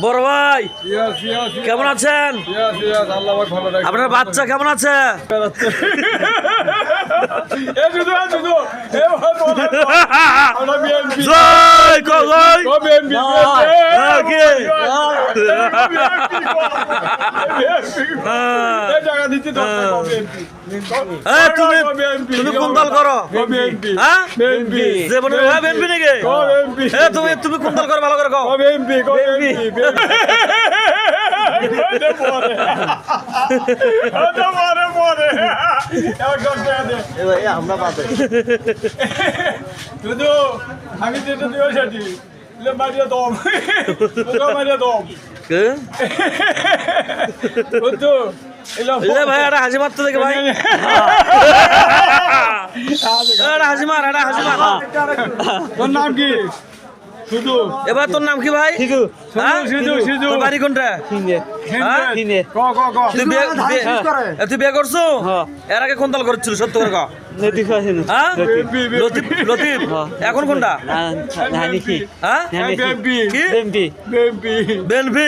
বড় ভাই কেমন আছেন? আপনার বাচ্চা কেমন আছে? জয় কো জয়। হ্যাঁ, কে? তুমি কোন দল করো? হ্যাঁ জীবনে বিএনপি নাকি? তুমি কোন দল করো ভালো করে কও। আমি যেটা দিও সেটি মারিয়া দম মারিয়া দম ভাই একটা হাসি মারতে দেখে ভাই, হাসি মার, হাসি মার। তোর নাম কি? শুধু এবার তোর নাম কি ভাই? তোর বাড়ি কোনটা? তুই বিয়ে করছো? এর আগে কোন দল করছিল সত্য করে কও। হ্যাঁ? লতিফ। এখন কোনটা? হ্যাঁ? বিএনপি।